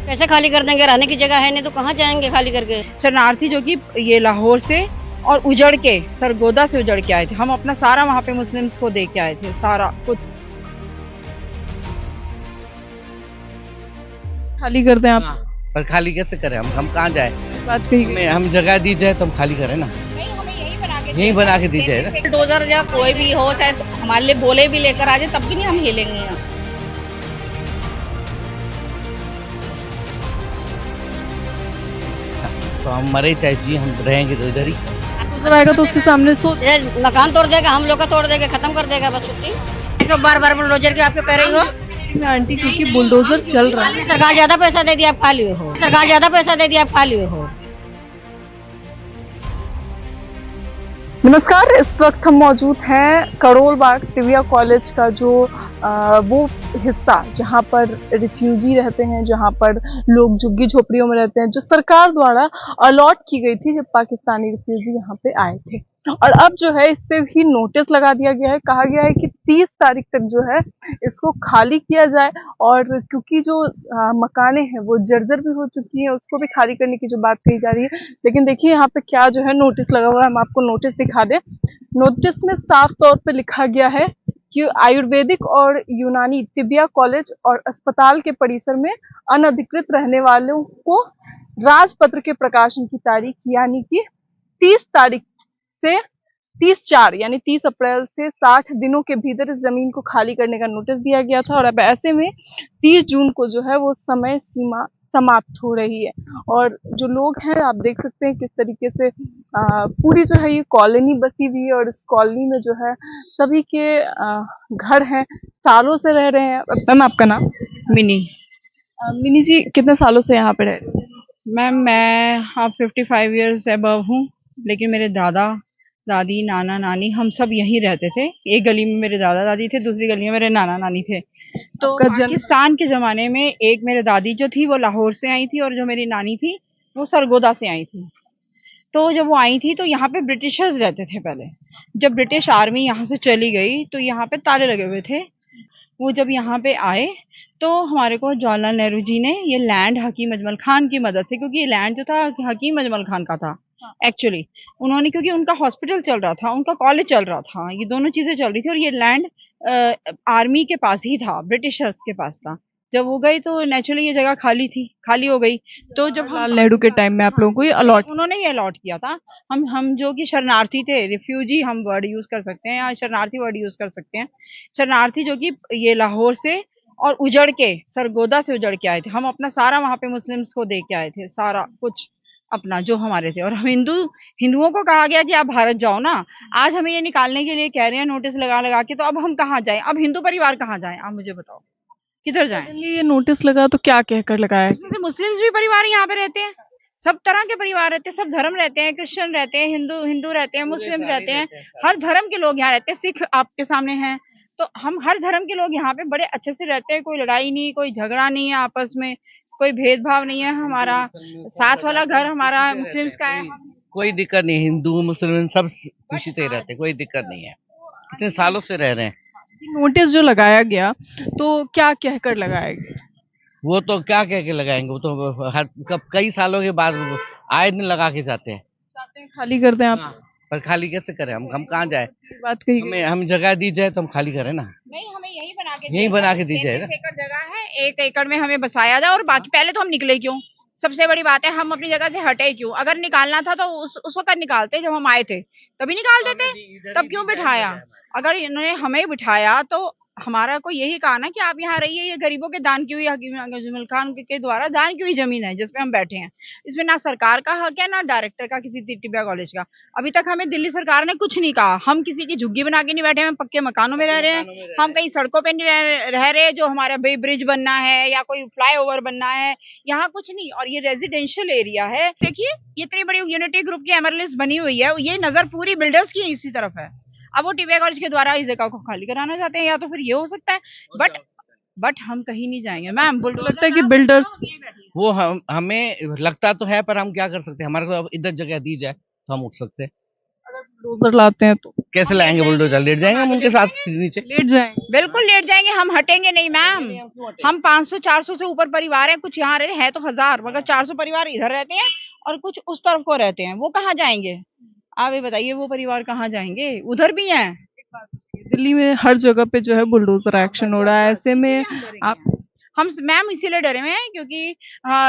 कैसे खाली कर देंगे? रहने की जगह है नहीं तो कहाँ जाएंगे खाली करके? शरणार्थी जो कि ये लाहौर से और उजड़ के सरगोदा से उजड़ के आए थे। हम अपना सारा वहाँ पे मुस्लिम्स को दे के आए थे, सारा कुछ। खाली कर दें आप? हाँ, पर खाली कैसे करें? हम कहाँ जाए? बात कही गई। हम जगह दी जाए तो हम खाली करें ना, नहीं, हमें यहीं बना के दी जाए ना। बुलडोजर या कोई भी हो, चाहे तो हमारे लिए गोले भी लेकर आ जाए, तब भी नहीं हम हिलेंगे यहाँ। तो हम मरे चाहे जी, हम रहेंगे तो इधर ही। उधर आएगा तो उसके सामने सोच। ये मकान तोड़ देगा, हम लोग का तोड़ देगा, खत्म कर देगा बस छुट्टी। बार बार बुलडोजर की आपको कह रही हो में आंटी क्योंकि बुलडोजर चल रहा है। सरकार ज्यादा पैसा दे दिया आप खाली हो, सरकार ज्यादा पैसा दे दिया आप खाली हो। नमस्कार, इस वक्त हम मौजूद हैं करोल बाग टिबिया कॉलेज का जो वो हिस्सा जहां पर रिफ्यूजी रहते हैं, जहां पर लोग झुग्गी झोपड़ियों में रहते हैं, जो सरकार द्वारा अलॉट की गई थी जब पाकिस्तानी रिफ्यूजी यहाँ पे आए थे। और अब जो है इस पे भी नोटिस लगा दिया गया है, कहा गया है कि 30 तारीख तक जो है इसको खाली किया जाए। और क्योंकि जो मकाने हैं वो जर्जर भी हो चुकी हैं, उसको भी खाली करने की जो बात कही जा रही है। लेकिन देखिए यहाँ पे क्या जो है नोटिस लगा हुआ है, हम आपको नोटिस दिखा दें। नोटिस में साफ तौर पे लिखा गया है कि आयुर्वेदिक और यूनानी तिबिया कॉलेज और अस्पताल के परिसर में अनधिकृत रहने वालों को राजपत्र के प्रकाशन की तारीख यानी कि 30 तारीख से 30/4 यानी 30 अप्रैल से 60 दिनों के भीतर इस जमीन को खाली करने का नोटिस दिया गया था। और अब ऐसे में 30 जून को जो है वो समय सीमा समाप्त हो रही है। और जो लोग हैं आप देख सकते हैं किस तरीके से पूरी जो है ये कॉलोनी बसी हुई है। और इस कॉलोनी में जो है सभी के घर हैं, सालों से रह रहे हैं। मैम आपका नाम? मिनी मिनी जी, कितने सालों से यहाँ पे रह रहे हैं? मैम, मैं अब 55 ईयर्स अबव हूँ, लेकिन मेरे दादा दादी नाना नानी हम सब यहीं रहते थे। एक गली में मेरे दादा दादी थे, दूसरी गली में मेरे नाना नानी थे। तो आपका जन्म? पाकिस्तान के ज़माने में एक मेरे दादी जो थी वो लाहौर से आई थी, और जो मेरी नानी थी वो सरगोदा से आई थी। तो जब वो आई थी तो यहाँ पे ब्रिटिशर्स रहते थे पहले। जब ब्रिटिश आर्मी यहाँ से चली गई तो यहाँ पे ताले लगे हुए थे। वो जब यहाँ पे आए तो हमारे को जवाहरलाल नेहरू जी ने ये लैंड हकीम अजमल खान की मदद से, क्योंकि ये लैंड जो था हकीम अजमल खान का था एक्चुअली, उन्होंने, क्योंकि उनका हॉस्पिटल चल रहा था, उनका कॉलेज चल रहा था, ये दोनों चीजें चल रही थी, और ये लैंड आर्मी के पास ही था, ब्रिटिशर्स के पास था। जब वो गई तो नेचुरली ये जगह खाली थी, खाली हो गई। तो जब जवाहरलाल नेहरू के टाइम में आप लोगों को ये अलॉट? उन्होंने ये अलॉट किया था। हम जो कि शरणार्थी थे, रिफ्यूजी हम वर्ड यूज कर सकते हैं या शरणार्थी वर्ड यूज कर सकते हैं। शरणार्थी जो कि ये लाहौर से और उजड़ के सरगोदा से उजड़ के आए थे। हम अपना सारा वहाँ पे मुस्लिम्स को दे के आए थे, सारा कुछ अपना जो हमारे थे। और हम हिंदुओं को कहा गया कि आप भारत जाओ ना। आज हमें ये निकालने के लिए कह रहे हैं नोटिस लगा लगा के, तो अब हम कहाँ जाएं? अब हिंदू परिवार कहाँ जाएं? आप मुझे बताओ, किधर जाएं? ये नोटिस लगा तो क्या कहकर लगाया? जैसे मुस्लिम्स भी परिवार यहाँ पे रहते हैं, सब तरह के परिवार रहते हैं, सब धर्म रहते हैं, क्रिश्चियन रहते हैं, हिंदू रहते हैं, मुस्लिम रहते हैं, हर धर्म के लोग यहाँ रहते हैं। सिख आपके सामने हैं। तो हम हर धर्म के लोग यहाँ पे बड़े अच्छे से रहते हैं, कोई लड़ाई नहीं, कोई झगड़ा नहीं है आपस में, कोई भेदभाव नहीं है। हमारा साथ वाला घर हमारा मुस्लिम्स का है। कोई दिक्कत नहीं, हिंदू मुसलमान सब खुशी से रहते हैं, कोई दिक्कत नहीं है। कितने सालों से रह रहे हैं। नोटिस जो लगाया गया तो क्या कहकर लगाया गया? वो तो क्या कह के लगाएंगे, वो तो कब कई सालों के बाद आए दिन लगा के जाते हैं। चाहते हैं खाली कर दें आप? पर खाली कैसे करें? हम कहाँ जाए? बात कही गई। हम जगह दी जाए तो हम खाली करें ना, नहीं, हमें यहीं बना के दी जाए ना। 33 एकड़ जगह है, 1 एकड़ में हमें बसाया जाए। और बाकी पहले तो हम निकले क्यों? सबसे बड़ी बात है, हम अपनी जगह से हटे क्यों? अगर निकालना था तो उस वक्त निकालते, जब हम आए थे तभी निकाल देते। तब क्यों बिठाया? अगर इन्होंने हमें बिठाया तो हमारा को यही कहा ना कि आप यहाँ रहिए, ये गरीबों के दान की हुई, हकीम अजमल खान के द्वारा दान की हुई जमीन है जिसपे हम बैठे हैं। इसमें ना सरकार का हक है ना डायरेक्टर का किसी टिबिया कॉलेज का। अभी तक हमें दिल्ली सरकार ने कुछ नहीं कहा। हम किसी की झुग्गी बना के नहीं बैठे, हम पक्के मकानों में रह रहे हैं। हम कहीं सड़कों पे नहीं रह रहे जो हमारा ब्रिज बनना है या कोई फ्लाईओवर बनना है, यहाँ कुछ नहीं। और ये रेजिडेंशियल एरिया है। देखिए, ये इतनी बड़ी यूनिटी ग्रुप की एमरलिस्ट बनी हुई है, ये नजर पूरी बिल्डर्स की इसी तरफ है। अब वो टिबिया कॉलेज के द्वारा इस जगह को खाली कराना चाहते हैं, या तो फिर ये हो सकता है। बट हम कहीं नहीं जाएंगे मैम। लगता है कि बिल्डर्स, वो हमें लगता तो है, पर हम क्या कर सकते हैं? हमारे को अब इधर जगह दी जाए तो हम उठ सकते हैं। बुलडोजर लाते हैं तो कैसे लाएंगे बुलडोजर? लेट जाएंगे हम उनके साथ नीचे। लेट जाएंगे। बिल्कुल लेट जाएंगे, हम हटेंगे नहीं मैम। हम 500-400 से ऊपर परिवार हैं, कुछ यहाँ रहते हैं तो 1000, मगर 400 परिवार इधर रहते हैं और कुछ उस तरफ को रहते हैं। वो कहाँ जाएंगे? आप ये बताइए, वो परिवार कहाँ जाएंगे? उधर भी हैं। दिल्ली में हर जगह पे जो है बुलडोजर एक्शन हो रहा है, ऐसे में आप हम मैम इसीलिए डरे हुए हैं क्योंकि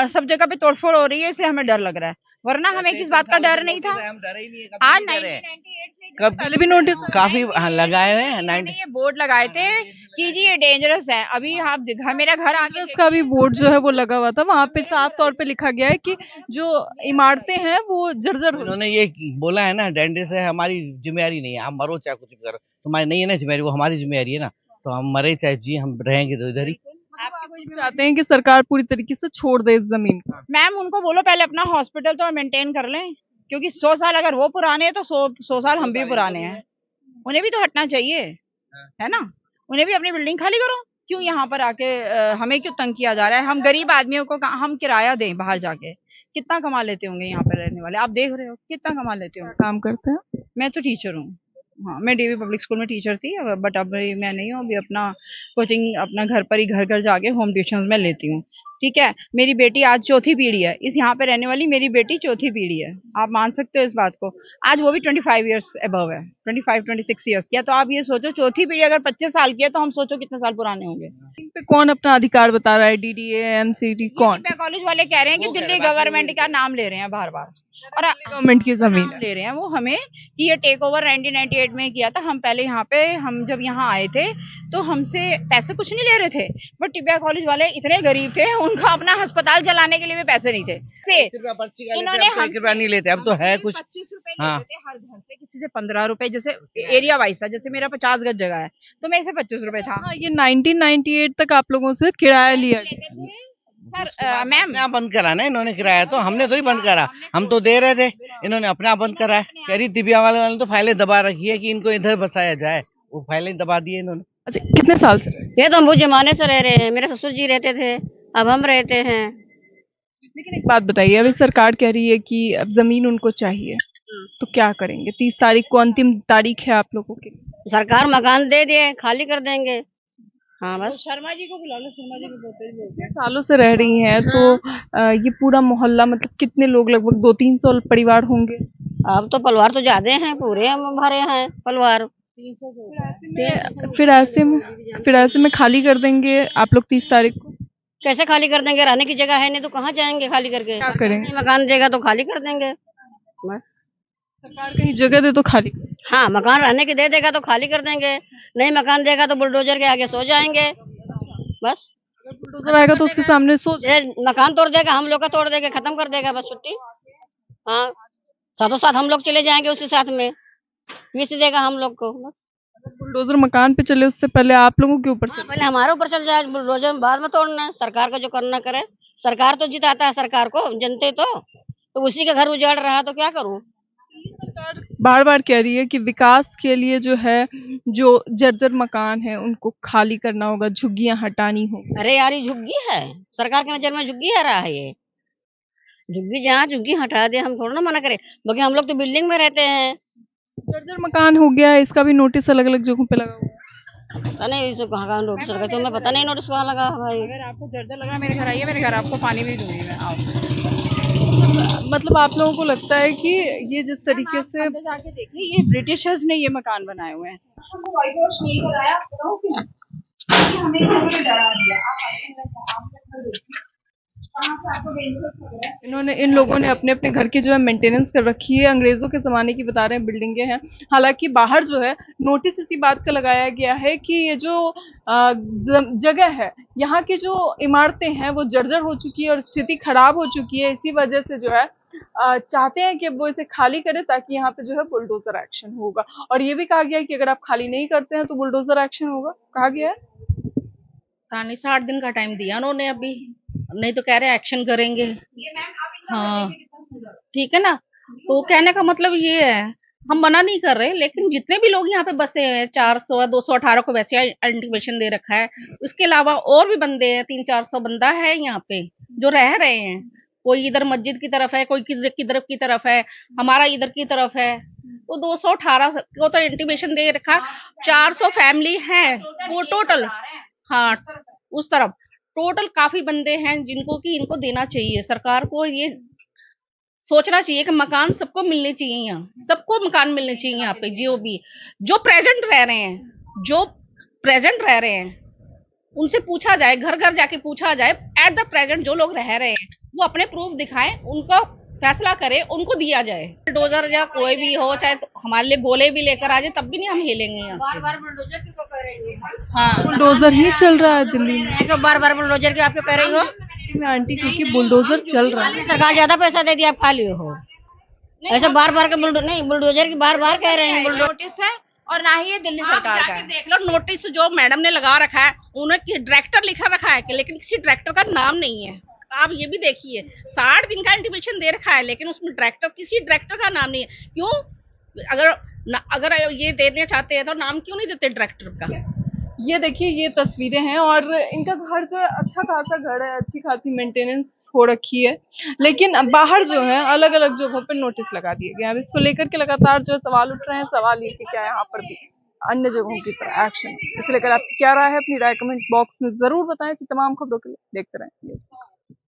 सब जगह पे तोड़फोड़ हो रही है, इसलिए हमें डर लग रहा है, वरना हमें किस बात का डर नहीं था। हम डरे ही नहीं है, आज कभी नहीं डरे हैं। 1998 में कब पहले भी नोटिस काफी लगाए हैं मैंने ये बोर्ड लगाए थे कि जी ये डेंजरस है। अभी आप मेरा घर आगे इसका भी बोर्ड जो है वो लगा हुआ था, वहाँ पे साफ तौर पे लिखा गया है कि जो इमारतें हैं वो जर्जर हो उन्होंने ये बोला है ना, डेंटिस है, हमारी जिम्मेदारी नहीं है, हम मरो चाहे कुछ भी करो, तुम्हारी नहीं है ना जिम्मेदारी, वो हमारी जिम्मेदारी है ना, तो हम मरे चाहे जी, हम रहेंगे तो इधर ही। चाहते हैं कि सरकार पूरी तरीके से छोड़ दे इस जमीन को। मैम उनको बोलो पहले अपना हॉस्पिटल तो मेंटेन कर लें, क्योंकि 100 साल अगर वो पुराने हैं तो 100 साल हम भी पुराने हैं। उन्हें भी तो हटना चाहिए, है ना? उन्हें भी अपनी बिल्डिंग खाली करो। क्यों यहाँ पर आके हमें क्यों तंग किया जा रहा है? हम गरीब आदमियों को हम किराया दें बाहर जाके, कितना कमा लेते होंगे यहाँ पर रहने वाले? आप देख रहे हो कितना कमा लेते होंगे। काम करते हैं। मैं तो टीचर हूँ। हाँ, मैं डीवी पब्लिक स्कूल में टीचर थी, बट अब मैं नहीं हूँ। अभी अपना कोचिंग अपना घर पर ही घर जा के होम ट्यूशन में लेती हूँ। ठीक है, मेरी बेटी आज चौथी पीढ़ी है, इस यहाँ पे रहने वाली मेरी बेटी चौथी पीढ़ी है। आप मान सकते हो इस बात को। आज वो भी 25 ईयर्स अबव है, 25-26 ईयर्स की है। तो आप ये सोचो, चौथी पीढ़ी अगर 25 साल की है तो हम सोचो कितने साल पुराने होंगे। इन पे कौन अपना अधिकार बता रहा है? डीडीए, एमसीडी, कौन? कॉलेज वाले कह रहे हैं कि दिल्ली गवर्नमेंट का नाम ले रहे हैं बार बार, और गवर्नमेंट की जमीन नाम ले रहे हैं वो हमें कि ये टेक ओवर 1998 में किया था। हम पहले यहाँ पे, हम जब यहाँ आए थे तो हमसे पैसे कुछ नहीं ले रहे थे, बट टिबिया कॉलेज वाले इतने गरीब थे, उनका अपना अस्पताल चलाने के लिए भी पैसे नहीं थे। इन्होंने हम 1 रुपया नहीं लेते, अब तो है कुछ। 25 रुपए हाँ। लेते थे हर घर से, किसी से 15 रुपए, जैसे एरिया वाइज था। जैसे मेरा 50 गज जगह है तो मेरे से 25 रुपए था। हाँ, ये 1998 तक आप लोगों से किराया लिया लेते थे। सर मैम अपने आप बंद करा ना इन्होंने किराया, तो हमने तो ही बंद करा, हम तो दे रहे थे, इन्होंने अपने आप बंद करा है। कह रही दिव्या वाले तो फाइलें दबा रखी है कि इनको इधर बसाया जाए, वो फाइलें दबा दी है इन्होंने। अच्छा, कितने साल से? ये तो हम वो जमाने से रह रहे हैं, मेरे ससुर जी रहते थे, अब हम रहते हैं। लेकिन एक बात बताइए, अभी सरकार कह रही है कि अब जमीन उनको चाहिए, तो क्या करेंगे? 30 तारीख को अंतिम तारीख है आप लोगों की। सरकार मकान दे दे, खाली कर देंगे। हाँ बस। शर्मा जी को बुला लो, शर्मा जी को बोलते हैं। सालों से रह रही हैं तो ये पूरा मोहल्ला, मतलब कितने लोग, लगभग 200-300 परिवार होंगे। अब तो परिवार तो ज्यादा हैं, पूरे हम भरे हैं परिवार। फिर ऐसे में खाली कर देंगे आप लोग 30 तारीख को? कैसे खाली कर देंगे? रहने की जगह है नहीं तो कहाँ जाएंगे खाली करके? क्या करेंगे? नहीं मकान देगा तो खाली कर देंगे बस। सरकार कहीं जगह दे तो खाली। हाँ, मकान रहने की दे देगा तो खाली कर देंगे, नहीं मकान देगा तो बुलडोजर के आगे सो जाएंगे बस। अगर बुलडोजर आएगा तो उसके सामने सो ये मकान तोड़ देगा, हम लोग का तोड़ देगा, खत्म कर देगा बस, छुट्टी। हाँ, साथों साथ हम लोग चले जाएंगे उसी साथ में, पीस देगा हम लोग को बस। बुलडोजर मकान पे चले उससे पहले आप लोगों के ऊपर चले। पहले हमारे ऊपर चल जाए, बुलडोजर बाद में तोड़ना है। सरकार का जो करना करे, सरकार तो जिताता है सरकार को, जनते तो उसी का घर उजाड़ रहा तो क्या करूं? सरकार बार बार कह रही है कि विकास के लिए जो है, जो जर्जर मकान है उनको खाली करना होगा, झुग्गियां हटानी होगी। अरे यार, ये झुग्गी है, सरकार की नजर में झुग्गी आ रहा है। ये झुग्गी जहाँ झुग्गी हटा दे, हम थोड़ा ना मना करें, बाकी हम लोग तो बिल्डिंग में रहते हैं। जर्जर मकान हो गया है, इसका भी नोटिस अलग अलग जगहों पे लगा हुआ है। पता नहीं इसे कहाँ नोटिस लगा, तो मैं पता नहीं नोटिस कहाँ लगा भाई। अगर आपको जर्जर लगा, मेरे घर आइए, मेरे घर आपको पानी भी दूंगी मैं। आओ, मतलब आप लोगों को लगता है कि ये जिस तरीके से अंदर जाके देखिए, ये ब्रिटिशर्स ने ये मकान बनाए हुए हैं। हमको व्हाइट वॉश नहीं कराया, बताओ क्यों? क्योंकि हमें इन्होंने डरा दिया। आप आइए, कहाँ से आपको dangerous लग रहा है? इन लोगों ने अपने अपने घर की जो है मेंटेनेंस कर रखी है। अंग्रेजों के ज़माने की बता रहे हैं बिल्डिंगें हैं। हालांकि बाहर जो है नोटिस इसी बात का लगाया गया है कि ये जो जगह है, यहाँ की जो इमारतें हैं वो जर्जर हो चुकी है और स्थिति खराब हो चुकी है। इसी वजह से जो है चाहते हैं कि वो इसे खाली करे, ताकि यहाँ पे जो है बुलडोजर एक्शन होगा। और ये भी कहा गया है कि अगर आप खाली नहीं करते हैं तो बुलडोजर एक्शन होगा, कहा गया है। 60 दिन का टाइम दिया उन्होंने, अभी नहीं तो कह रहे एक्शन करेंगे। हाँ ठीक है ना, तो कहने का मतलब ये है, हम मना नहीं कर रहे, लेकिन जितने भी लोग यहाँ पे बसे हैं, 400 218 को वैसे इंटीमेशन दे रखा है, उसके अलावा और भी बंदे हैं, 300-400 बंदा है यहाँ पे जो रह रहे हैं। कोई इधर मस्जिद की तरफ है, कोई किधर की तरफ है, हमारा इधर की तरफ है। तो 218 को तो इंटीमेशन दे रखा, 400 फैमिली है वो टोटल। हाँ, उस तरफ टोटल काफी बंदे हैं जिनको कि इनको देना चाहिए। सरकार को ये सोचना चाहिए कि मकान सबको मिलने चाहिए, यहाँ सबको मकान मिलने चाहिए। यहाँ पे जो प्रेजेंट रह रहे हैं, उनसे पूछा जाए, घर घर जाके पूछा जाए, एट द प्रेजेंट जो लोग रह रहे हैं वो अपने प्रूफ दिखाएं, उनको फैसला करे, उनको दिया जाए। बुलडोजर या कोई भी हो, चाहे तो हमारे लिए गोले भी लेकर आ जाए, तब भी नहीं हम हिलेंगे यहाँ से। बार बुलडोजर क्यों कह रही है? हाँ, बुलडोजर ही चल रहा है दिल्ली में। बार बार बुलडोजर की आपको कह रही हो? आंटी, क्योंकि बुलडोजर चल रहा है। सरकार ज्यादा पैसा दे दिया, आप खा लिए हो। ऐसे बार बार के बुलडोजर की बार बार कह रहे हैं। नोटिस है और ना ही ये दिल्ली सरकार का जाके है। देख लो नोटिस जो मैडम ने लगा रखा है, उन्हें डायरेक्टर लिखा रखा है लेकिन किसी डायरेक्टर का नाम नहीं है। आप ये भी देखिए, 60 दिन का इंटीमेशन दे रखा है लेकिन उसमें किसी डायरेक्टर का नाम नहीं है। क्यों? अगर ये देना चाहते हैं तो नाम क्यों नहीं देते डायरेक्टर का? ये देखिए, ये तस्वीरें हैं और इनका घर जो है अच्छा खासा घर है, अच्छी खासी मेंटेनेंस हो रखी है, लेकिन बाहर जो है अलग अलग जगहों पर नोटिस लगा दिए गए हैं। अब इसको लेकर के लगातार जो सवाल उठ रहे हैं, सवाल ये कि क्या यहाँ पर भी अन्य जगहों की तरह एक्शन, इसे लेकर आपकी क्या राय है? अपनी राय कमेंट बॉक्स में जरूर बताएं। ऐसी तमाम खबरों के लिए देखते रहें।